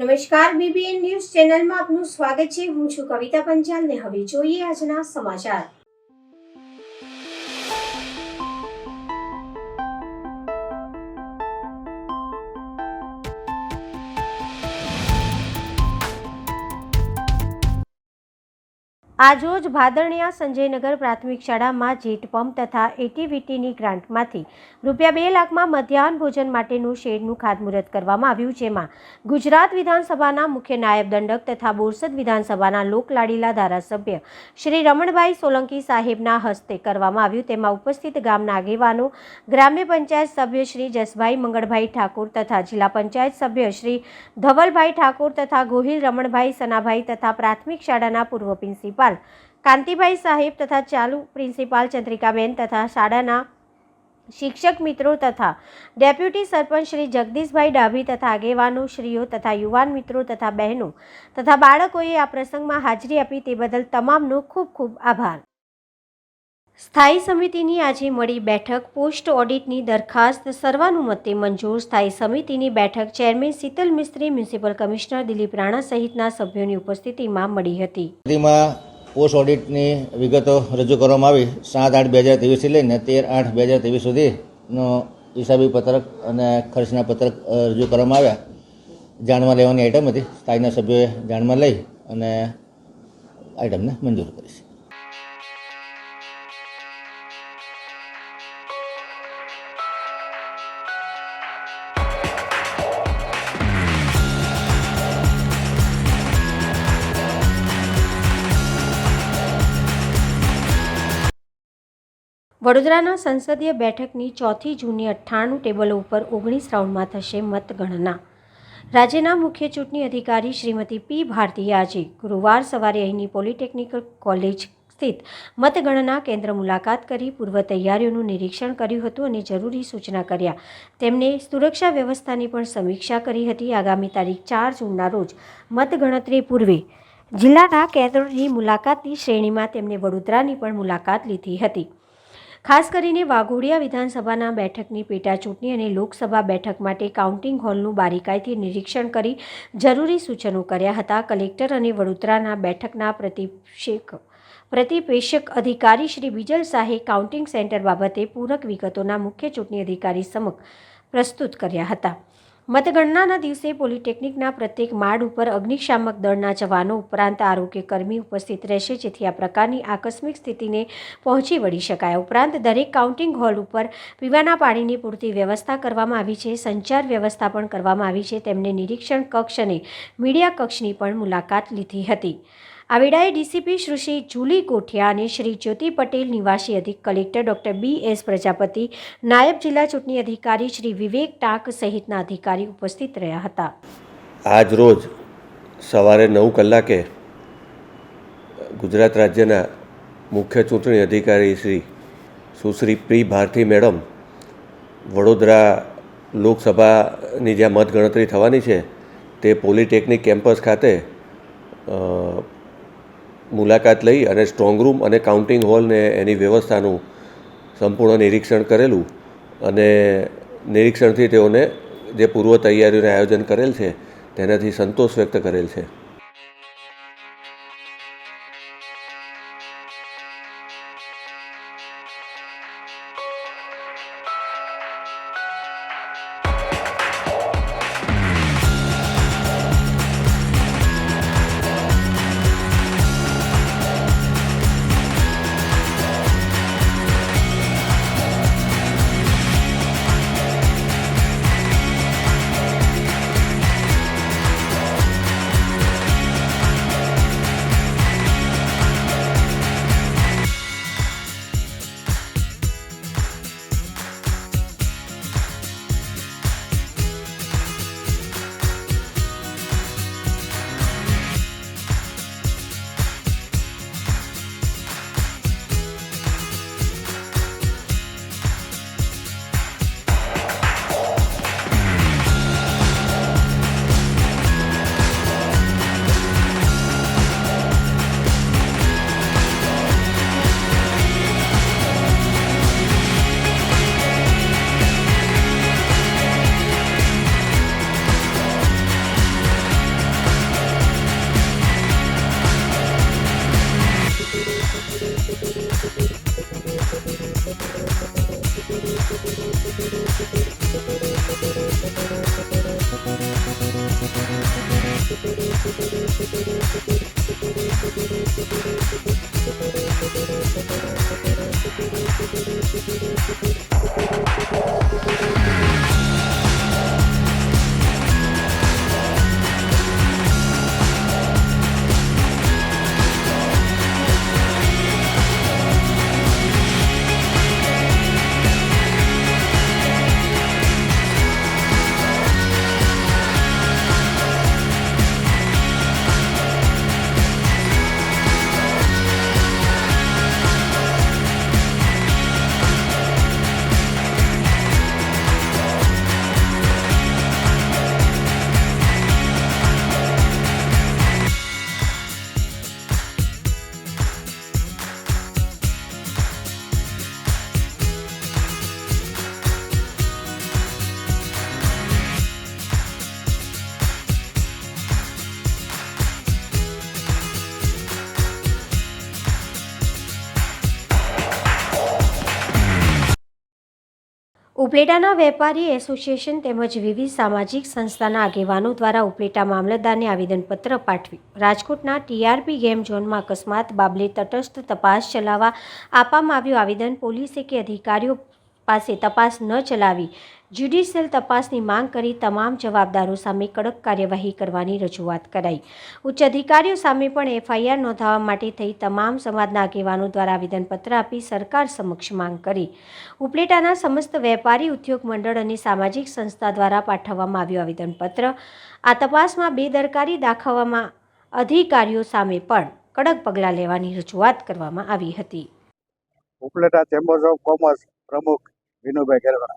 નમસ્કાર, BBN news ચેનલમાં આપનું સ્વાગત છે. હું છું કવિતા પંચાલ ને હવે જોઈએ આજના સમાચાર. આજરોજ ભાદરણિયા સંજયનગર પ્રાથમિક શાળામાં જેટ પંપ તથા એટીવીટીની ગ્રાન્ટમાંથી ₹2 લાખમાં મધ્યાહન ભોજન માટેનું શેડનું ખાતમુહૂર્ત કરવામાં આવ્યું, જેમાં ગુજરાત વિધાનસભાના મુખ્ય નાયબ દંડક તથા બોરસદ વિધાનસભાના લોકલાડીલા ધારાસભ્ય શ્રી રમણભાઈ સોલંકી સાહેબના હસ્તે કરવામાં આવ્યું. તેમાં ઉપસ્થિત ગામના આગેવાનો, ગ્રામ્ય પંચાયત સભ્ય શ્રી જસભાઈ મંગળભાઈ ઠાકોર તથા જિલ્લા પંચાયત સભ્ય શ્રી ધવલભાઈ ઠાકોર તથા ગોહિલ રમણભાઈ સનાભાઈ તથા પ્રાથમિક શાળાના પૂર્વ પ્રિન્સિપાલ કાંતિભાઈ સાહેબ તથા ચાલુ પ્રિન્સિપાલ ચંદ્રિકાબેન તથા શાળાના શિક્ષક મિત્રો તથા ડેપ્યુટી સરપંચ શ્રી જગદીશભાઈ ડાભી તથા આગેવાનો શ્રીઓ તથા યુવાન મિત્રો તથા બહેનો તથા બાળકોએ આ પ્રસંગમાં હાજરી આપી તે બદલ તમામનો ખૂબ ખૂબ આભાર. સ્થાયી સમિતિની આજે મળી બેઠક. પોસ્ટ ઓડિટની દરખાસ્ત સર્વાનુમતે મંજૂર. સ્થાયી સમિતિની બેઠક ચેરમેન શીતલ મિસ્ત્રી, મ્યુનિસિપલ કમિશનર દિલીપ રાણા સહિતના સભ્યોની ઉપસ્થિતિમાં મળી હતી. પોસ્ટ ઓડિટની વિગતો રજૂ કરવામાં આવી. 7/8/2023 લઈને 13/8/2023 સુધીનો હિસાબી પત્રક અને ખર્ચના પત્રક રજૂ કરવામાં આવ્યા. જાણમાં લેવાની આઇટમ હતી. સ્થાયીના સભ્યોએ જાણમાં લઈ અને આઇટમને મંજૂર કરી છે. વડોદરાના સંસદીય બેઠકની 4 જૂનની 98 ટેબલો ઉપર 19 રાઉન્ડમાં થશે મતગણના. રાજ્યના મુખ્ય ચૂંટણી અધિકારી શ્રીમતી પી ભારતીએ આજે ગુરુવાર સવારે અહીંની પોલિટેકનિક કોલેજ સ્થિત મતગણના કેન્દ્ર મુલાકાત કરી પૂર્વ તૈયારીઓનું નિરીક્ષણ કર્યું હતું અને જરૂરી સૂચના કર્યા. તેમણે સુરક્ષા વ્યવસ્થાની પણ સમીક્ષા કરી હતી. આગામી તારીખ 4 જૂનના રોજ મતગણતરી પૂર્વે જિલ્લાના કેન્દ્રોની મુલાકાતની શ્રેણીમાં તેમણે વડોદરાની પણ મુલાકાત લીધી હતી. ખાસ કરીને વાઘોડિયા વિધાનસભાના બેઠકની પેટા ચૂંટણી અને લોકસભા બેઠક માટે કાઉન્ટિંગ હોલનું બારીકાઈથી નિરીક્ષણ કરી જરૂરી સૂચનો કર્યા હતા. કલેક્ટર અને વડોદરાના બેઠકના પ્રતિપેક્ષક અધિકારી શ્રી બીજલ શાહે કાઉન્ટિંગ સેન્ટર બાબતે પૂરક વિગતોના મુખ્ય ચૂંટણી અધિકારી સમક્ષ પ્રસ્તુત કર્યા હતા. મતગણનાના દિવસે પોલિટેકનિકના પ્રત્યેક માળ ઉપર અગ્નિશામક દળના જવાનો ઉપરાંત આરોગ્ય કર્મી ઉપસ્થિત રહેશે, જેથી આ પ્રકારની આકસ્મિક સ્થિતિને પહોંચી વળી શકાય. ઉપરાંત દરેક કાઉન્ટિંગ હોલ ઉપર પીવાના પાણીની પૂરતી વ્યવસ્થા કરવામાં આવી છે. સંચાર વ્યવસ્થા પણ કરવામાં આવી છે. તેમણે નિરીક્ષણ કક્ષ અને મીડિયા કક્ષની પણ મુલાકાત લીધી હતી. આ વેળાએ ડીસીપી શ્રી જુલી ગોઠિયા અને શ્રી જ્યોતિ પટેલ, નિવાસી અધિક કલેક્ટર ડૉક્ટર BS પ્રજાપતિ, નાયબ જિલ્લા ચૂંટણી અધિકારી શ્રી વિવેક ટાંક સહિતના અધિકારી ઉપસ્થિત રહ્યા હતા. આજ રોજ સવારે 9 કલાકે ગુજરાત રાજ્યના મુખ્ય ચૂંટણી અધિકારી શ્રી સુશ્રી પી ભારતી મેડમ વડોદરા લોકસભાની જ્યાં મતગણતરી થવાની છે તે પોલિટેકનિક કેમ્પસ ખાતે મુલાકાત લઈ અને સ્ટ્રોંગ રૂમ અને કાઉન્ટિંગ હોલને એની વ્યવસ્થાનું સંપૂર્ણ નિરીક્ષણ કરેલું અને નિરીક્ષણથી તેઓને જે પૂર્વ તૈયારીઓને આયોજન કરેલ છે તેનાથી સંતોષ વ્યક્ત કરેલ છે. ઉપલેટાના વેપારી એસોસિએશન તેમજ વિવિધ સામાજિક સંસ્થાના આગેવાનો દ્વારા ઉપલેટા મામલતદારને આવેદનપત્ર પાઠવી રાજકોટના ટીઆરપી ગેમ ઝોનમાં અકસ્માત બાબતે તટસ્થ તપાસ ચલાવવા આપવામાં આવ્યું આવેદન. પોલીસે કે અધિકારીઓ પાસે તપાસ ન ચલાવી જ્યુડિશિયલ તપાસની માંગ કરી તમામ જવાબદારો સામે કડક કાર્યવાહી કરવાની રજૂઆત કરાઈ. ઉચ્ચ અધિકારીઓ સામે પણ એફઆઈઆર નોંધાવવા માટે થઈ તમામ સમાજના આગેવાનો દ્વારા આવેદનપત્ર આપી સરકાર સમક્ષ માંગ કરી. ઉપલેટાના સમસ્ત વેપારી ઉદ્યોગ મંડળ અને સામાજિક સંસ્થા દ્વારા પાઠવવામાં આવ્યું આવેદનપત્ર. આ તપાસમાં બેદરકારી દાખવવામાં અધિકારીઓ સામે પણ કડક પગલાં લેવાની રજૂઆત કરવામાં આવી હતી. ઉપલેટા ચેમ્બર્સ ઓફ કોમર્સ પ્રમુખ વિનુભાઈ ઘેરવડા,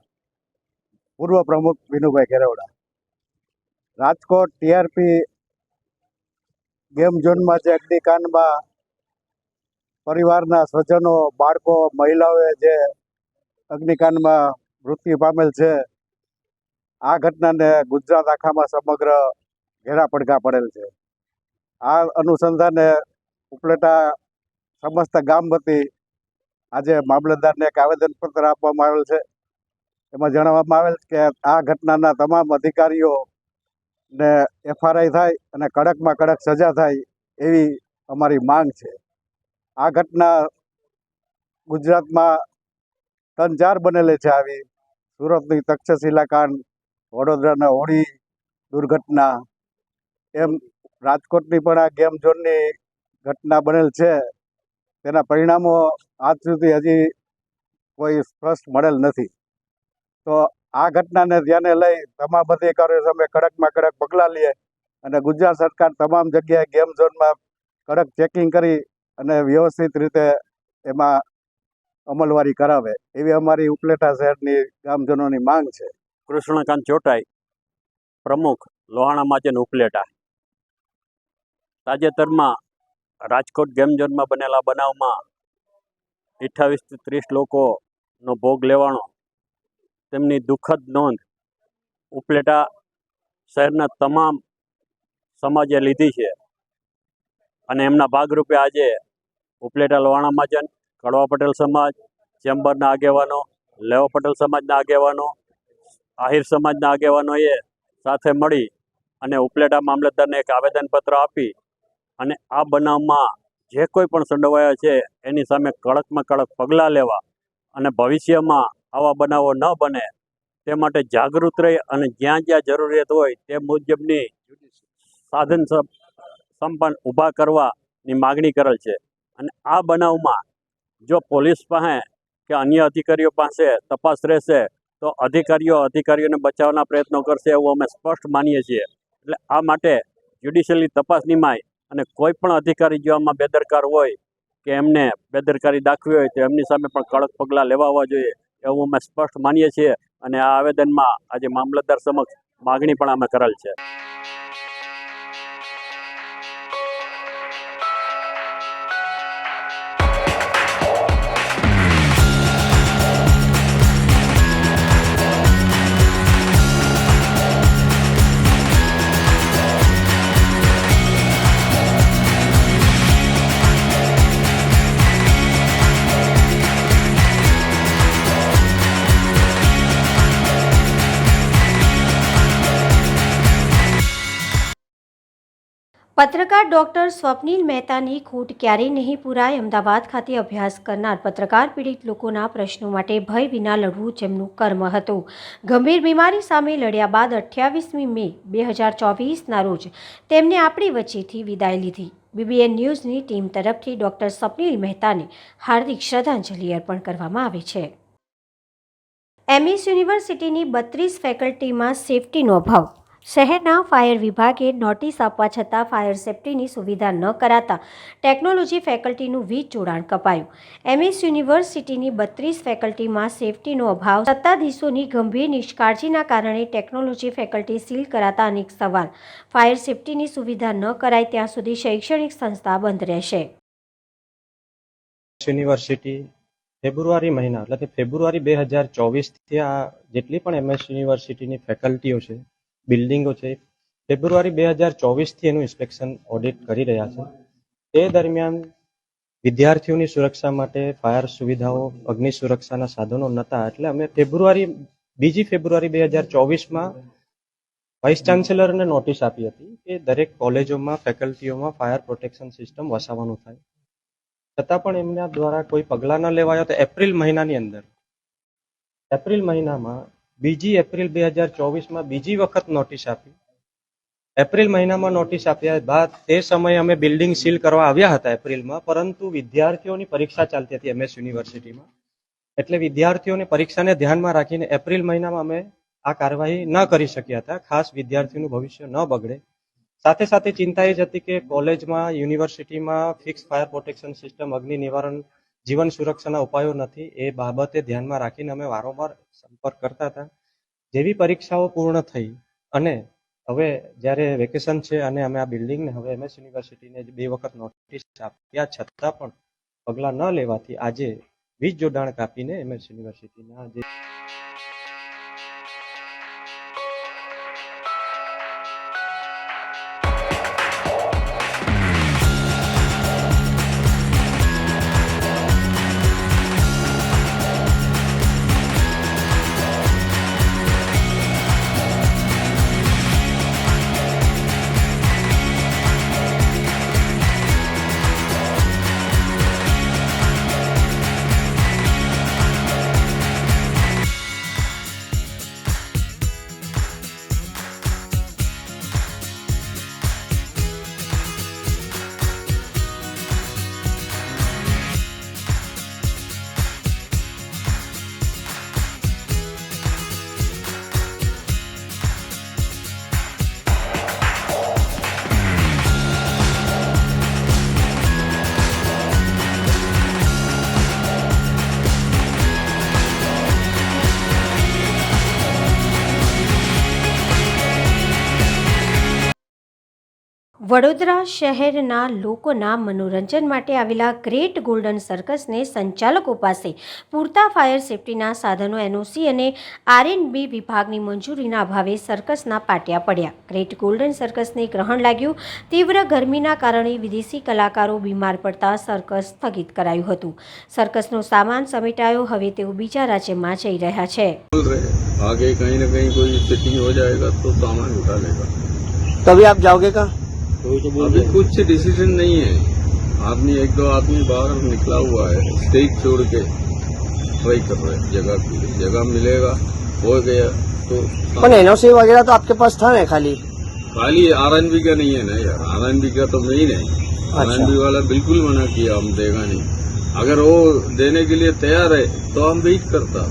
પૂર્વ પ્રમુખ વિનુભાઈ ઘેરવડા. રાજકોટ ટીઆરપી ગેમ ઝોનમાં જે અગ્નિકાંડમાં પરિવારના સ્વજનો, બાળકો, મહિલાઓએ જે અગ્નિકાંડમાં મૃત્યુ પામેલ છે, આ ઘટનાને ગુજરાત આખામાં સમગ્ર ઘેરા પડઘા પડેલ છે. આ અનુસંધાને ઉપલેટા સમસ્ત ગામ વતી આજે મામલતદારને એક આવેદનપત્ર આપવામાં આવેલ છે. એમાં જણાવવામાં આવેલ કે આ ઘટનાના તમામ અધિકારીઓને એફઆરઆઈ થાય અને કડકમાં કડક સજા થાય એવી અમારી માંગ છે. આ ઘટના ગુજરાતમાં 3-4 બનેલી છે. આવી સુરતની તક્ષશિલા કાંડ, વડોદરાના હોળી દુર્ઘટના, એમ રાજકોટની પણ આ ગેમ ઝોનની ઘટના બનેલ છે. તેના પરિણામો આજ સુધી હજી કોઈ સ્પષ્ટ મળેલ નથી. તો આ ઘટનાને ધ્યાને લઈ તમામ અધિકારીઓ સામે કડકમાં કડક પગલાં લે અને ગુજરાત સરકાર તમામ જગ્યાએ ગેમ ઝોનમાં કડક ચેકિંગ કરી અને વ્યવસ્થિત રીતે એમાં અમલવારી કરાવે એવી અમારી ઉપલેટા શહેરની ગામજનોની માંગ છે. કૃષ્ણકાંત ચોટાઈ, પ્રમુખ લોહાણા મહાજન ઉપલેટા. તાજેતરમાં રાજકોટ ગેમ ઝોનમાં બનેલા બનાવમાં 28 થી 30 લોકોનો ભોગ લેવાનો તેમની દુઃખદ નોંધ ઉપલેટા શહેરના તમામ સમાજે લીધી છે અને એમના ભાગરૂપે આજે ઉપલેટા લોહાણા મહાજન, કડવા પટેલ સમાજ, ચેમ્બરના આગેવાનો, લેવા પટેલ સમાજના આગેવાનો, આહિર સમાજના આગેવાનોએ સાથે મળી અને ઉપલેટા મામલતદારને એક આવેદનપત્ર આપી અને આ બનાવમાં જે કોઈ પણ સંડોવાયા છે એની સામે કડકમાં કડક પગલાં લેવા અને ભવિષ્યમાં આવા બનાવો ન બને તે માટે જાગૃત રહી અને જ્યાં જ્યાં જરૂરિયાત હોય તે મુજબની સાધન સંપન્ન ઊભા કરવાની માગણી કરેલ છે. અને આ બનાવમાં જો પોલીસ પાસે કે અન્ય અધિકારીઓ પાસે તપાસ રહેશે તો અધિકારીઓને બચાવવાના પ્રયત્નો કરશે એવું અમે સ્પષ્ટ માનીએ છીએ. એટલે આ માટે જ્યુડિશિયલી તપાસ નિમાય અને કોઈ પણ અધિકારી જો આમાં બેદરકાર હોય કે એમને બેદરકારી દાખવી હોય તો એમની સામે પણ કડક પગલાં લેવા જોઈએ એવું અમે સ્પષ્ટ માનીએ છીએ. અને આ આવેદનમાં આજે મામલતદાર સમક્ષ માગણી પણ અમે કરેલ છે. પત્રકાર ડોક્ટર સ્વપ્નિલ મહેતાની ખોટ ક્યારેય નહીં પૂરાય. અમદાવાદ ખાતે અભ્યાસ કરનાર પત્રકાર પીડિત લોકોના પ્રશ્નો માટે ભય વિના લડવું જેમનું કર્મ હતું. ગંભીર બીમારી સામે લડ્યા બાદ 28મી મે 2024ના રોજ તેમને આપણી વચ્ચેથી વિદાય લીધી. BBN ન્યૂઝની ટીમ તરફથી ડોક્ટર સ્વપ્નિલ મહેતાને હાર્દિક શ્રદ્ધાંજલિ અર્પણ કરવામાં આવે છે. MS યુનિવર્સિટીની 32 ફેકલ્ટીમાં સેફટીનો અભાવ. શહેરના ફાયર વિભાગે નોટિસ આપવા છતાં ફાયર સેફટીની સુવિધા ન કરાતા ટેકનોલોજી ફેકલ્ટીનું વીજ જોડાણ કપાયું. MS યુનિવર્સિટીની 32 ફેકલ્ટીમાં સેફટીનો અભાવ. સત્તાધીશોની ગંભીર નિષ્કાળજીના કારણે ટેકનોલોજી ફેકલ્ટી સીલ કરાતા અનેક સવાલ. ફાયર સેફટીની સુવિધા ન કરાય ત્યાં સુધી શૈક્ષણિક સંસ્થા બંધ રહેશે. યુનિવર્સિટી ફેબ્રુઆરી મહિના એટલે કે ફેબ્રુઆરી 2024થી આ જેટલી પણ MS યુનિવર્સિટીની ફેકલ્ટીઓ છે, બિલ્ડિંગો છે, ફેબ્રુઆરી 2024થી એનું ઇન્સ્પેક્શન ઓડિટ કરી રહ્યા છે. તે દરમિયાન વિદ્યાર્થીઓની સુરક્ષા માટે ફાયર સુવિધાઓ, અગ્નિ સુરક્ષાના સાધનો નહોતા. એટલે અમે બીજી ફેબ્રુઆરી 2024માં વાઇસ ચાન્સેલરને નોટિસ આપી હતી કે દરેક કોલેજોમાં, ફેકલ્ટીઓમાં ફાયર પ્રોટેક્શન સિસ્ટમ વસાવવાનું થાય. છતાં પણ એમના દ્વારા કોઈ પગલાં ન લેવાયા. તો એપ્રિલ મહિનાની અંદર, એપ્રિલ મહિનામાં 2 એપ્રિલ 2024માં બીજી વખત નોટિસ આપી. એપ્રિલ મહિનામાં નોટિસ આપ્યા બાદ તે સમયે અમે બિલ્ડિંગ સીલ કરવા આવ્યા હતા એપ્રિલમાં, પરંતુ વિદ્યાર્થીઓની પરીક્ષા ચાલતી હતી MS યુનિવર્સિટીમાં. એટલે વિદ્યાર્થીઓની પરીક્ષાને ધ્યાનમાં રાખીને એપ્રિલ મહિનામાં અમે આ કાર્યવાહી ન કરી શક્યા હતા, ખાસ વિદ્યાર્થીઓનું ભવિષ્ય ન બગડે. સાથે સાથે ચિંતા એ જ હતી કે કોલેજમાં, યુનિવર્સિટીમાં ફિક્સ ફાયર પ્રોટેક્શન સિસ્ટમ, અગ્નિ નિવારણ, જીવન સુરક્ષાના ઉપાયો નથી. એ બાબતે ધ્યાનમાં રાખીને અમે વારંવાર સંપર્ક કરતા હતા. જેવી પરીક્ષાઓ પૂર્ણ થઈ અને હવે જ્યારે વેકેશન છે અને અમે આ બિલ્ડિંગને હવે MS યુનિવર્સિટીને 2 વખત નોટિસ આપ્યા છતાં પણ પગલાં ન લેવાથી આજે વીજ જોડાણ કાપીને MS યુનિવર્સિટીના જે વડોદરા શહેરના લોકોના મનોરંજન માટે આવેલા ગ્રેટ ગોલ્ડન સર્કસને સંચાલકો પાસે પૂરતા ફાયર સેફટીના સાધનો, NOC અને R&B વિભાગની મંજૂરીના અભાવે સર્કસના પાટિયા પડ્યા. ગ્રેટ ગોલ્ડન સર્કસને ગ્રહણ લાગ્યું. તીવ્ર ગરમીના કારણે વિદેશી કલાકારો બીમાર પડતા સર્કસ સ્થગિત કરાયું હતું. સર્કસનો સામાન સમેટાયો. હવે તેઓ બીજા રાજ્યમાં જઈ રહ્યા છે. आगे कहीं ना कहीं कोई सेटिंग हो जाएगा तो सामान उठा लेगा. तो अभी आप जाओगे कहाँ? अभी कुछ डिसीजन नहीं है. आदमी 1-2 आदमी बाहर निकला हुआ है, स्टेज छोड़ के ट्राई कर रहे हैं जगह के लिए. जगह मिलेगा, हो गया तो. पर NOC वगैरह तो आपके पास था ना? खाली R&B का नहीं है ना यार. R&B का तो मेन है. R&B वाला बिल्कुल मना किया, हम देगा नहीं. अगर वो देने के लिए तैयार है तो हम वेट करता.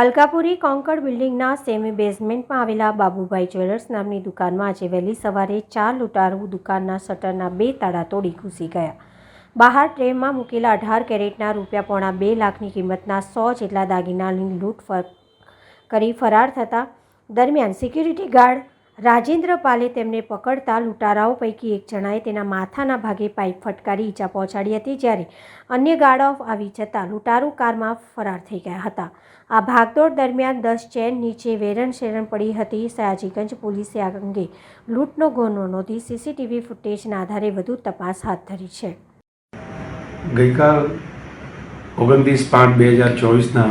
અલકાપુરી કોંકણ બિલ્ડિંગના સેમી બેઝમેન્ટમાં આવેલા બાબુભાઈ જ્વેલર્સ નામની દુકાનમાં આજે વહેલી સવારે 4 લૂંટારૂ દુકાનના શટરના 2 તાળા તોડી ઘૂસી ગયા. બહાર ટ્રેમાં મૂકેલા 18 કેરેટના ₹2.2 લાખની કિંમતના 100 જેટલા દાગીનાની લૂંટ કરી ફરાર થતા દરમિયાન સિક્યુરિટી ગાર્ડ રાજેન્દ્ર પાલે તેમને પકડતા લૂંટારાઓ પૈકી એક જણાએ તેના માથાના ભાગે પાઇપ ફટકારી ઈજા પહોંચાડી હતી, જ્યારે અન્ય ગાર્ડો આવી જતાં લૂંટારૂ કારમાં ફરાર થઈ ગયા હતા. આ ભાગદોડ દરમિયાન 10 ચેન નીચે વેરણ પડી હતી. સયાજીગંજ પોલીસે આ અંગે લૂંટનો ગુનો નોંધી સીસીટીવી ફૂટેજના આધારે વધુ તપાસ હાથ ધરી છે. ગઈકાલ 29/5/2024ના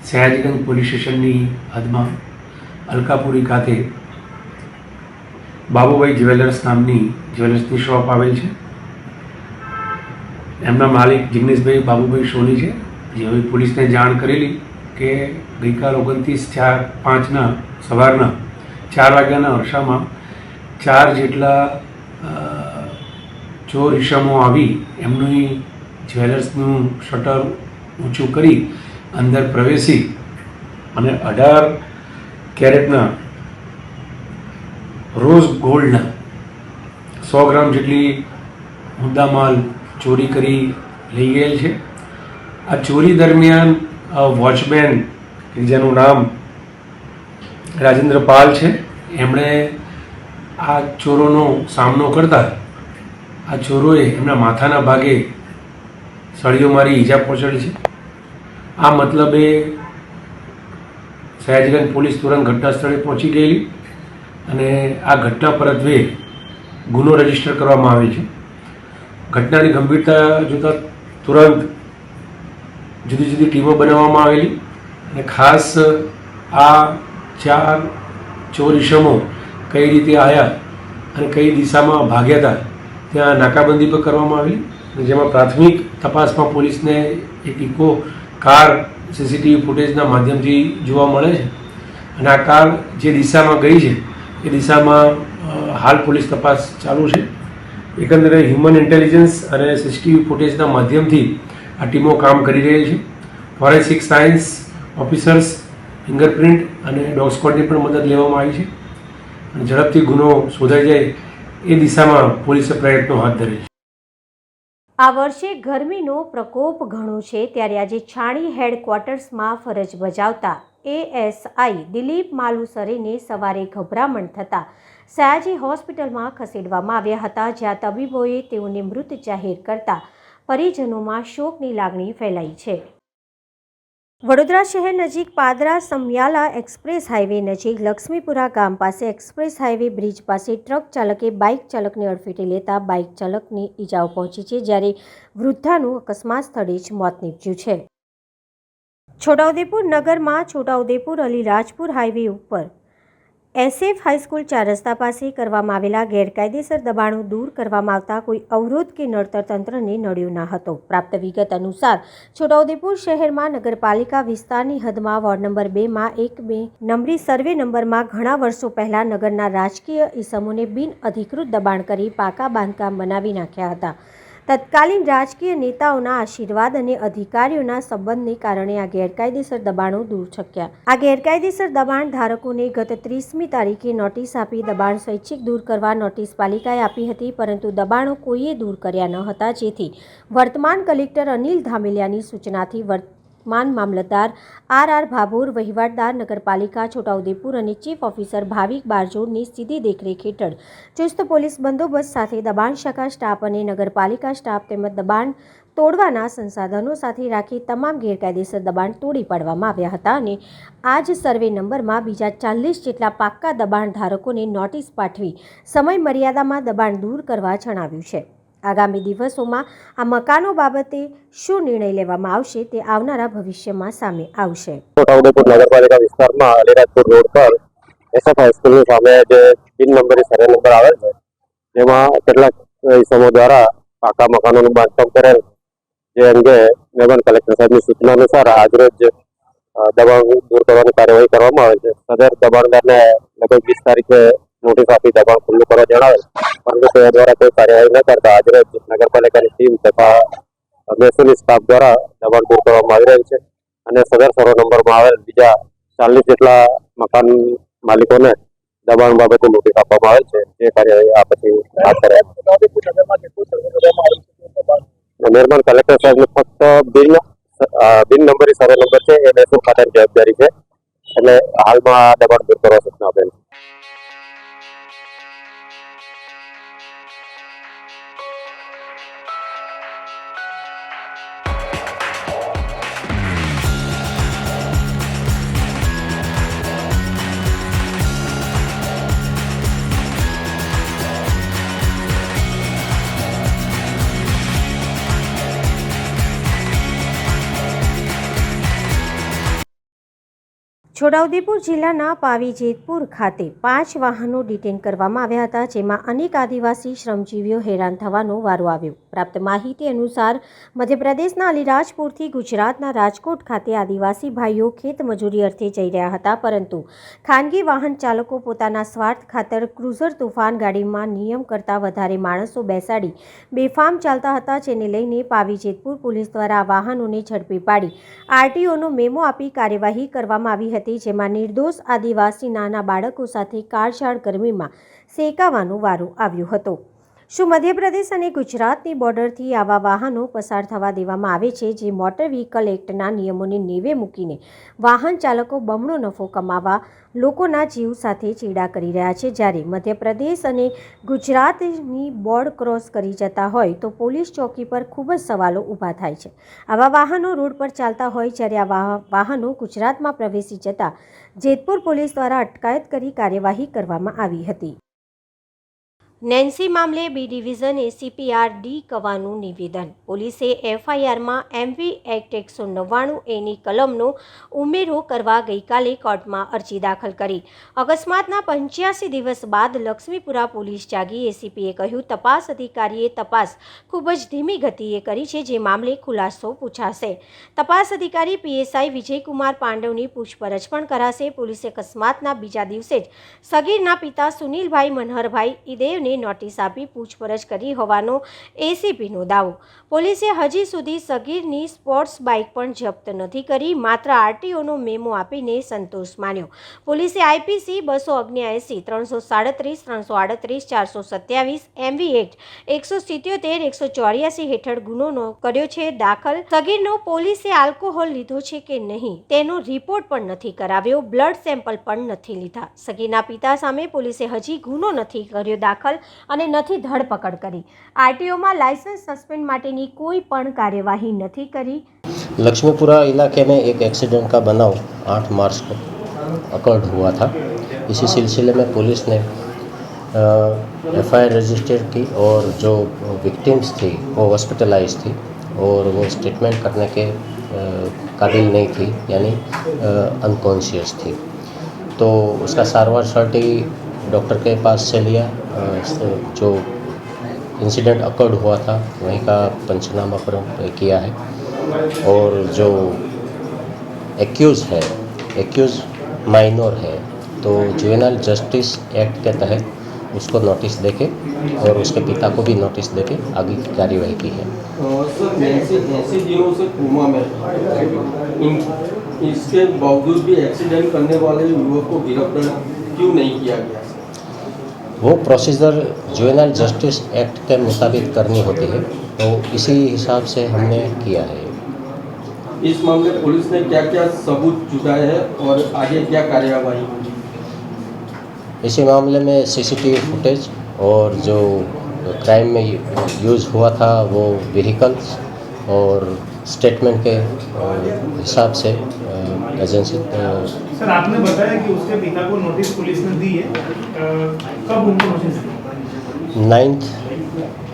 સયાજીગંજ પોલીસ સ્ટેશનની હદમાં અલકાપુરી ખાતે બાબુભાઈ જ્વેલર્સ નામની જ્વેલર્સની શોપ આવેલ છે. એમના માલિક જિગ્નેશભાઈ બાબુભાઈ સોની છે, જે હવે પોલીસને જાણ કરેલી કે ગઈકાલ 29/4/5ના સવારના 4 વાગ્યાના અરસામાં 4 જેટલા ચોર ઈસમો આવી એમની જ્વેલર્સનું શટર ઊંચું કરી અંદર પ્રવેશી અને 18 કેરેટના રોઝ ગોલ્ડના 100 ગ્રામ જેટલી મુદ્દામાલ ચોરી કરી લઈ ગયેલ છે. આ ચોરી દરમિયાન વોચમેન જેનું નામ રાજેન્દ્ર પાલ છે, એમણે આ ચોરોનો સામનો કરતા આ ચોરોએ એમના માથાના ભાગે સળીઓ મારી ઈજા પહોંચાડી છે. આ મતલબે સયાજીગંજ પોલીસ તુરંત ઘટના સ્થળે પહોંચી ગયેલી અને આ ઘટના પરત્વે ગુનો રજીસ્ટર કરવામાં આવેલ છે. ઘટનાની ગંભીરતા જોતાં તુરંત જુદી જુદી ટીમો બનાવવામાં આવેલી અને ખાસ આ 4 ચોર ઈસમો કઈ રીતે આવ્યા અને કઈ દિશામાં ભાગ્યા હતા ત્યાં નાકાબંધી પણ કરવામાં આવેલી, જેમાં પ્રાથમિક તપાસમાં પોલીસને એક ઇકો કાર સીસીટીવી ફૂટેજના માધ્યમથી જોવા મળે છે અને આ કાર જે દિશામાં ગઈ છે એ દિશામાં હાલ પોલીસ તપાસ ચાલુ છે. એકંદરે હ્યુમન ઇન્ટેલિજન્સ અને સીસીટીવી ફૂટેજના માધ્યમથી આ ટીમો કામ કરી રહી છે. ફોરેન્સિક સાયન્સ ઓફિસર્સ, ફિંગરપ્રિન્ટ અને ડોગ સ્ક્વોડની પણ મદદ લેવામાં આવી છે અને ઝડપથી ગુનો શોધાઈ જાય એ દિશામાં પોલીસે પ્રયત્નો હાથ ધરે છે. આ વર્ષે ગરમીનો પ્રકોપ ઘણો છે, ત્યારે આજે છાણી હેડક્વાર્ટર્સમાં ફરજ બજાવતા ASI દિલીપ માલુસરેને સવારે ગભરામણ થતાં સયાજી હોસ્પિટલમાં ખસેડવામાં આવ્યા હતા, જ્યાં તબીબોએ તેઓને મૃત જાહેર કરતા પરિજનોમાં શોકની લાગણી ફેલાઈ છે. વડોદરા શહેર નજીક પાદરા સમિયાલા એક્સપ્રેસ હાઈવે નજીક લક્ષ્મીપુરા ગામ પાસે એક્સપ્રેસ હાઈવે બ્રિજ પાસે ટ્રક ચાલકે બાઇક ચાલકને અડફેટે લેતા બાઇક ચાલકને ઈજાઓ પહોંચી છે, જ્યારે વૃદ્ધાનું અકસ્માત સ્થળે જ મોત નીપજ્યું છે. છોટાઉદેપુર નગરમાં છોટાઉદેપુર અલીરાજપુર હાઈવે ઉપર SF હાઈસ્કૂલ 4 રસ્તા પાસે કરવામાં આવેલા ગેરકાયદેસર દબાણો દૂર કરવામાં આવતા કોઈ અવરોધ કે નડતર તંત્રને નડ્યો ન હતો. પ્રાપ્ત વિગત અનુસાર છોટાઉદેપુર શહેરમાં નગરપાલિકા વિસ્તારની હદમાં વોર્ડ નંબર 2માં 1-2 નંબરી સર્વે નંબરમાં ઘણા વર્ષો પહેલા નગરના રાજકીય ઈસમોને બિન અધિકૃત દબાણ કરી પાકા બાંધકામ બનાવી નાખ્યા હતા. તત્કાલીન રાજકીય નેતાઓના આશીર્વાદ અને અધિકારીઓના સંબંધને કારણે આ ગેરકાયદેસર દબાણો દૂર શક્યા. આ ગેરકાયદેસર દબાણ ધારકોને ગત 30મી તારીખે નોટિસ આપી દબાણ સ્વૈચ્છિક દૂર કરવા નોટિસ પાલિકાએ આપી હતી, પરંતુ દબાણો કોઈએ દૂર કર્યા ન હતા, જેથી વર્તમાન કલેક્ટર અનિલ ધામેલિયાની સૂચનાથી વર્તમાન મામલતદાર RR ભાભોર, વહીવટદાર નગરપાલિકા છોટાઉદેપુર અને ચીફ ઓફિસર ભાવિક બારજોડની સીધી દેખરેખ હેઠળ ચુસ્ત પોલીસ બંદોબસ્ત સાથે દબાણ શાખા સ્ટાફ અને નગરપાલિકા સ્ટાફ તેમજ દબાણ તોડવાના સંસાધનો સાથે રાખી તમામ ગેરકાયદેસર દબાણ તોડી પાડવામાં આવ્યા હતા અને આ જ સર્વે નંબરમાં બીજા 40 જેટલા પાક્કા દબાણ ધારકોને નોટિસ પાઠવી સમય મર્યાદામાં દબાણ દૂર કરવા જણાવ્યું છે. આગામી દિવસોમાં આ મકાનો બાબતે શું નિર્ણય લેવામાં આવશે તે આવનારા ભવિષ્યમાં સામે આવશે. છોટાઉદેપુર નગરપાલિકા વિસ્તારમાં અલીરાજપુર રોડ પર SF હાઈસ્કૂલની સામે જે 3 નંબરી સર્વે નંબર આવેલ છે, જેમાં કેટલાક ઈસમો દ્વારા પાકા મકાનોનું બાંધકામ કરેલ, જે અંગે મેમન કલેક્ટર સાહેબની સૂચના અનુસાર આજરોજ દબાણ દૂર કરવાની કાર્યવાહી કરવામાં આવે છે. સદર દબાણદારને લગભગ 20 તારીખે નોટિસ આપી દબાણ ખુલ્લું કરવા જણાવેલ, પરંતુ તે દ્વારા કોઈ કાર્યવાહી ન કરતા આજરોજ નગરપાલિકાની ટીમ તથા મહેસૂલી સ્ટાફ દ્વારા દબાણ દૂર કરવામાં આવી રહેલ છે અને સદર સર્વે નંબરમાં આવેલ બીજા 40 જેટલા મકાન માલિકોને દબાણ બાબતે નોટિસ આપવામાં આવેલ છે. તે કાર્યવાહી આ પછી હાથ ધરાય. મહેરબાન કલેક્ટર સાહેબને ફક્ત બિન નંબરી સર્વે નંબર છે એ મહેસૂલ ખાતાની જવાબદારી છે, એટલે હાલમાં આ દબાણ દૂર કરવા સૂચના આપેલ છે. છોટાઉદેપુર જિલ્લાના પાવી જેતપુર ખાતે 5 વાહનો ડિટેન કરવામાં આવ્યા હતા, જેમાં અનેક આદિવાસી શ્રમજીવીઓ હેરાન થવાનો વારો આવ્યો. પ્રાપ્ત માહિતી અનુસાર મધ્યપ્રદેશના અલીરાજપુરથી ગુજરાતના રાજકોટ ખાતે આદિવાસી ભાઈઓ ખેતમજૂરી અર્થે જઈ રહ્યા હતા, પરંતુ ખાનગી વાહન ચાલકો પોતાના સ્વાર્થ ખાતર ક્રુઝર તોફાન ગાડીમાં નિયમ કરતાં વધારે માણસો બેસાડી બેફામ ચાલતા હતા, જેને લઈને પાવી જેતપુર પોલીસ દ્વારા આ વાહનોને ઝડપી પાડી આરટીઓનો મેમો આપી કાર્યવાહી કરવામાં આવી હતી, જેમાં નિર્દોષ આદિવાસી નાના બાળકો સાથે કાળઝાળ ગરમીમાં શેકાવાનો વારો આવ્યો હતો. શું મધ્યપ્રદેશ અને ગુજરાતની બોર્ડરથી આવા વાહનો પસાર થવા દેવામાં આવે છે, જે મોટર વ્હીકલ એક્ટના નિયમોને નેવે મૂકીને વાહન ચાલકો બમણો નફો કમાવા લોકોના જીવ સાથે ચેડા કરી રહ્યા છે, જ્યારે મધ્યપ્રદેશ અને ગુજરાતની બોર્ડ ક્રોસ કરી જતા હોય તો પોલીસ ચોકી પર ખૂબ જ સવાલો ઊભા થાય છે. આવા વાહનો રોડ પર ચાલતા હોય, જ્યારે આ વાહનો ગુજરાતમાં પ્રવેશી જતા જેતપુર પોલીસ દ્વારા અટકાયત કરી કાર્યવાહી કરવામાં આવી હતી. નેન્સી મામલે B division ACP R D કવાનું નિવેદન. પોલીસે એફઆઈઆરમાં એમવી એક્ટ 199 કલમનો ઉમેરો કરવા ગઈકાલે કોર્ટમાં અરજી દાખલ કરી. અકસ્માતના 85 દિવસ બાદ લક્ષ્મીપુરા પોલીસ જાગી. એસીપીએ કહ્યું, તપાસ અધિકારીએ તપાસ ખૂબ જ ધીમી ગતિએ કરી છે, જે મામલે ખુલાસો પૂછાશે. તપાસ અધિકારી પીએસઆઈ વિજયકુમાર પાંડવની પૂછપરછ પણ કરાશે. પોલીસે અકસ્માતના બીજા દિવસે જ સગીરના પિતા સુનિલભાઈ મનહરભાઈ ઈદેવને નોટિસ આપી પૂછપરછ કરી હોવાનો એસીપીનો દાવો. પોલીસે હજી સુધી સગીરની સ્પોર્ટ્સ બાઇક પણ જપ્ત નથી કરી, માત્ર આરટીઓનો મેમો આપીને સંતોષ માન્યો. પોલીસે આઈપીસી 279, 337, 338, 427, એમવી એક્ટ 177, 184 હેઠળ ગુનો કર્યો છે દાખલ. સગીરનો પોલીસે આલ્કોહોલ લીધો છે કે નહીં તેનો રિપોર્ટ પણ નથી કરાવ્યો, બ્લડ સેમ્પલ પણ નથી લીધા. સગીરના પિતા સામે પોલીસે હજી ગુનો નથી કર્યો દાખલ અને નથી ધરપકડ કરી. आरटीओ में लाइसेंस सस्पेंड माटेनी कोई पण कार्यवाही नहीं करी. लक्ष्मीपुरा इलाके में एक एक्सीडेंट का बनाव 8 मार्च को अकर्ड हुआ था. इसी सिलसिले में पुलिस ने एफआईआर रजिस्टर की और जो विक्टिम्स थी वो हॉस्पिटलाइज थी और वो स्टेटमेंट करने के काबिल नहीं थी, यानी अनकॉन्शियस थी. तो उसका सारवार सर्टी डॉक्टर के पास से लिया. जो इंसिडेंट अकर्ड हुआ था वहीं का पंचनामा पर किया है और जो एक्यूज़ है, एक्यूज़ माइनर है, तो जुवेनाइल जस्टिस एक्ट के तहत उसको नोटिस देके और उसके पिता को भी नोटिस देके आगे की कार्यवाही की है. सर, नैन्सी 80 दिनों से कोमा में है, इसके बावजूद भी एक्सीडेंट करने वाले युवक को गिरफ्तार क्यों नहीं किया गया? वो प्रोसीजर जुवेनाइल जस्टिस एक्ट के मुताबिक करनी होती है, तो इसी हिसाब से हमने किया है. इस मामले पुलिस ने क्या क्या सबूत जुटाए हैं और आगे क्या कार्यवाही होगी? इसी मामले में सीसीटीवी फुटेज और जो क्राइम में यूज़ हुआ था वो व्हीकल्स और स्टेटमेंट के हिसाब से एजेंसी. सर, आपने बताया कि उसके पिता को नोटिस पुलिस ने दी है, कब उनको नोटिस दी? 9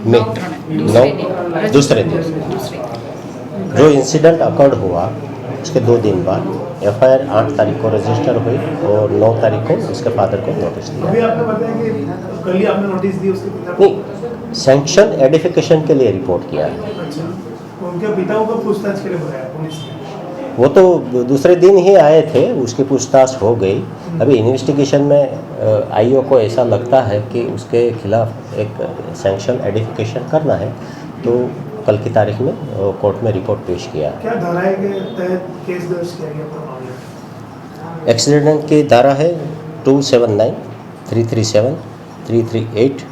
मई, दूसरे दिन जो इंसिडेंट अकर्ड हुआ उसके 2 दिन बाद एफआईआर 8 तारीख को रजिस्टर हुई और 9 तारीख को उसके फादर को नोटिस दिया. अभी आपने बताया कि कल ही आपने नोटिस दी उसके पिता को? नहीं, सैंक्शन एडिफिकेशन के लिए रिपोर्ट किया है. अच्छा, उनके पिता को पूछताछ के लिए बुलाया पुलिस ने? वो तो दूसरे दिन ही आए थे, उसकी पूछताछ हो गई. अभी इन्वेस्टिगेशन में आईओ को ऐसा लगता है कि उसके खिलाफ एक सैंक्शन एडिफिकेशन करना है, तो कल की तारीख में कोर्ट में रिपोर्ट पेश किया. क्या धाराएं के तहत केस दर्ज किया गया आपका मामला? एक्सीडेंट की धारा है 279, 337, 338,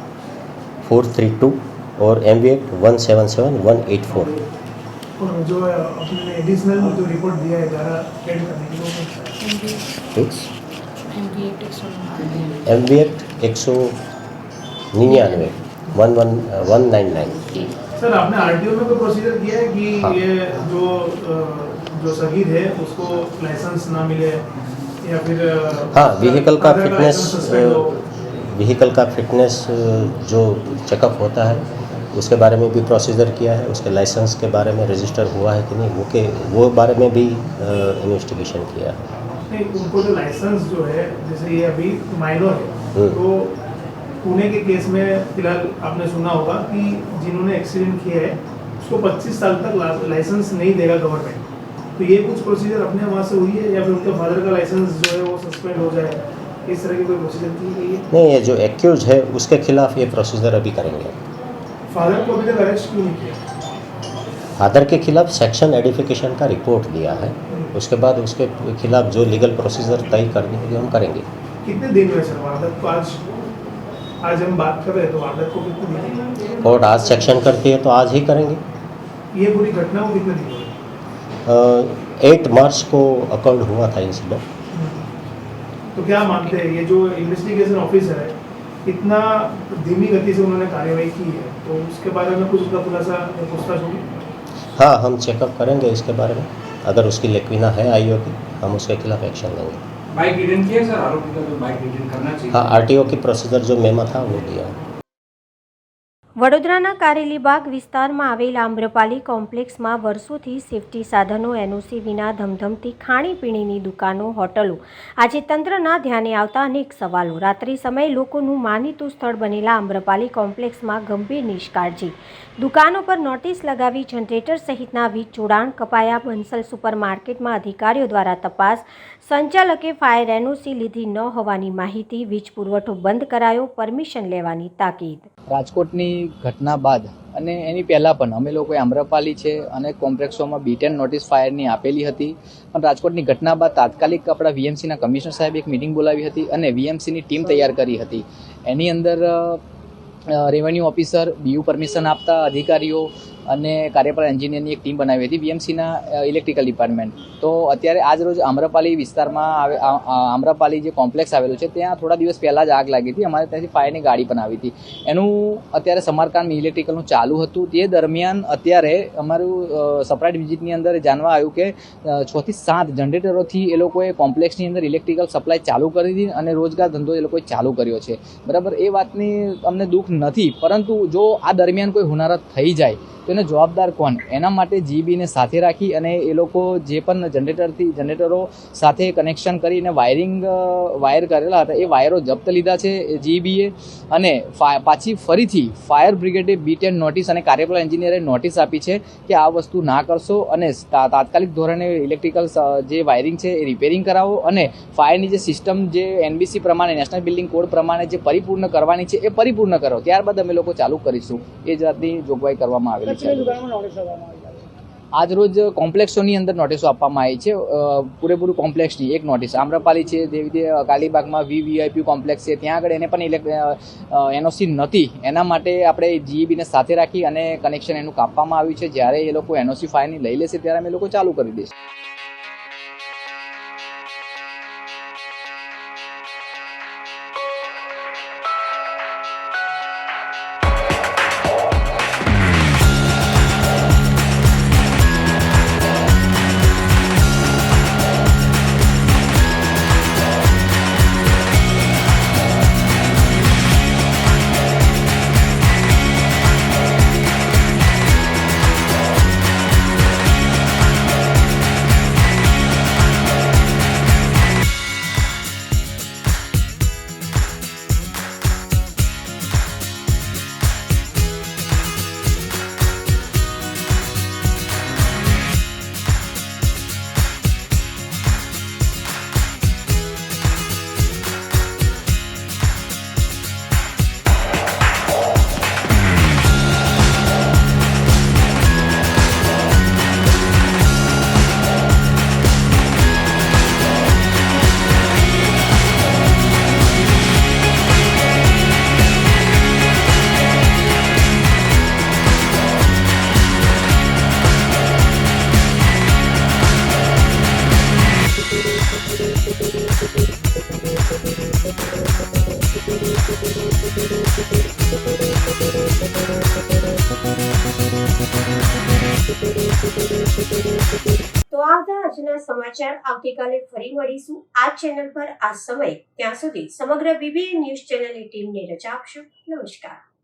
432, और MV एक्ट 177/184। और जो अपने एडिशनल जो रिपोर्ट दिया है धारा ऐड करने की वो कौन सा है? MV act 199 199। सर आपने RTO में कोई प्रोसीजर किया है कि हाँ। ये जो सगीर है उसको लाइसेंस ना मिले या फिर हाँ, व्हीकल का father फिटनेस license suspend हो? जो चेकअप होता है उसके बारे में भी प्रोसीजर किया है, उसके लाइसेंस के बारे में रजिस्टर हुआ है कि नहीं वो बारे में भी इन्वेस्टिगेशन किया है। नहीं, उनको जो लाइसेंस जो है जैसे ये अभी माइनर है तो पुणे के केस में फिलहाल आपने सुना होगा कि जिन्होंने एक्सीडेंट किया है उसको 25 साल तक लाइसेंस नहीं देगा गवर्नमेंट। तो ये कुछ प्रोसीजर अपने वहाँ से हुई है या फिर उनके फादर का लाइसेंस जो है वो सस्पेंड हो जाए, इस तरह की कोई प्रोसीजर की गई है? नहीं, ये जो एक्यूज है उसके खिलाफ ये प्रोसीजर अभी करेंगे। फादर को अभी तक अरेस्ट क्यों नहीं किया? फादर के खिलाफ सेक्शन एडिफिकेशन का रिपोर्ट दिया है, उसके बाद उसके खिलाफ जो लीगल प्रोसीजर तय करने के लिए हम करेंगे। कितने दिन में सर वारदात को आज हम बात कर रहे हैं तो वारदात को कितने दिन? कोर्ट आज सेक्शन करती है तो आज ही करेंगे। ये पूरी घटना को कितने दिन हुए? 8 मार्च को अकर्ड हुआ था इंसिडेंट। तो क्या मानते हैं ये जो इन्वेस्टिगेशन ऑफिसर है इतना धीमी गति से उन्होंने कार्रवाई की है तो उसके बारे में कुछ उसका खुलासा पूछताछ होगी? हाँ, हम चेकअप करेंगे इसके बारे में, अगर उसकी लेक्विना है आईओ की हम उसके खिलाफ एक्शन लेंगे। बाइक रिटर्न किया सर, आरोपी का जो बाइक रिटर्न करना चाहिए? हाँ, RTO की प्रोसीजर जो मेमा था वो दिया। વડોદરાના કારેલીબાગ વિસ્તારમાં આવેલ આમ્રપાલી કોમ્પ્લેક્સમાં વર્ષોથી સેફટી સાધનો NOC વિના ધમધમતી ખાણીપીણીની દુકાનો હોટલો આજે તંત્રના ધ્યાને આવતા અનેક સવાલો। રાત્રિ સમયે લોકોનું માનીતું સ્થળ બનેલા આમ્રપાલી કોમ્પ્લેક્સમાં ગંભીર નિષ્કાળજી, દુકાનો પર નોટિસ લગાવી જનરેટર સહિતના વીજ જોડાણ કપાયા। બંસલ સુપરમાર્કેટમાં અધિકારીઓ દ્વારા તપાસ, સંચાલકે ફાયર NOC લીધી ન હોવાની માહિતી, વીજ પુરવઠો બંધ કરાયો, પરમિશન લેવાની તાકીદ। રાજકોટની ઘટના બાદ અને એની પહેલાં પણ અમે લોકોએ આમ્રપાલી છે અને કોમ્પ્લેક્સોમાં B10 નોટિસ ફાયરની આપેલી હતી, પણ રાજકોટની ઘટના બાદ તાત્કાલિક આપણા VMCના કમિશનર સાહેબ એક મિટિંગ બોલાવી હતી અને VMCની ટીમ તૈયાર કરી હતી। એની અંદર રેવન્યુ ઓફિસર, BU પરમિશન આપતા અધિકારીઓ અને કાર્યપાલક એન્જિનિયરની એક ટીમ બનાવી હતી VMCના ઇલેક્ટ્રિકલ ડિપાર્ટમેન્ટ। તો અત્યારે આજ રોજ આમ્રપાલી વિસ્તારમાં આમ્રપાલી જે કોમ્પ્લેક્સ આવેલું છે ત્યાં થોડા દિવસ પહેલાં જ આગ લાગી હતી। અમારે ત્યાંથી ફાયરની ગાડી પણ આવી હતી, એનું અત્યારે સમારકામ ઇલેક્ટ્રિકલનું ચાલુ હતું। તે દરમિયાન અત્યારે અમારું સરપ્રાઇઝ વિઝિટની અંદર જાણવા આવ્યું કે 6 થી 7 જનરેટરોથી એ લોકોએ કોમ્પ્લેક્સની અંદર ઇલેક્ટ્રિકલ સપ્લાય ચાલુ કરી દીધી અને રોજગાર ધંધો એ લોકોએ ચાલુ કર્યો છે, બરાબર। એ વાતની અમને દુઃખ નથી, પરંતુ જો આ દરમિયાન કોઈ હોનારત થઈ જાય તો એને જવાબદાર કોણ? એના માટે GBને સાથે રાખી અને એ લોકો જે પણ જનરેટરો સાથે કનેક્શન કરીને વાયર કરેલા હતા એ વાયરો જપ્ત લીધા છે GBએ અને પાછી ફરીથી ફાયર બ્રિગેડે B10 નોટિસ અને કાર્યપાલક એન્જિનિયરે નોટિસ આપી છે કે આ વસ્તુ ના કરશો અને તાત્કાલિક ધોરણે ઇલેક્ટ્રિકલ જે વાયરિંગ છે એ રિપેરિંગ કરાવો અને ફાયરની જે સિસ્ટમ જે NBC પ્રમાણે, નેશનલ બિલ્ડિંગ કોડ પ્રમાણે જે પરિપૂર્ણ કરવાની છે એ પરિપૂર્ણ કરો, ત્યારબાદ અમે લોકો ચાલુ કરીશું। એ જાતની જોગવાઈ કરવામાં આવેલી છે। આજ રોજ કોમ્પ્લેક્સોની અંદર નોટિસો આપવામાં આવી છે, પૂરેપૂરું કોમ્પ્લેક્સની એક નોટિસ આમ્રપાલી છે, જેવી રીતે કાલીબાગમાં VIP કોમ્પ્લેક્સ છે ત્યાં આગળ એને પણ NOC નથી, એના માટે આપણે GBને સાથે રાખી અને કનેક્શન એનું કાપવામાં આવ્યું છે। જ્યારે એ લોકો NOC ફાયરની લઈ લેશે ત્યારે અમે લોકો ચાલુ કરી દઈશું। તો આ હતા આજના સમાચાર. આવતીકાલે ફરી મળીશું આ ચેનલ પર આ સમય. ત્યાં સુધી સમગ્ર BBN ન્યૂઝ ચેનલની ટીમને રજા આપશો. નમસ્કાર.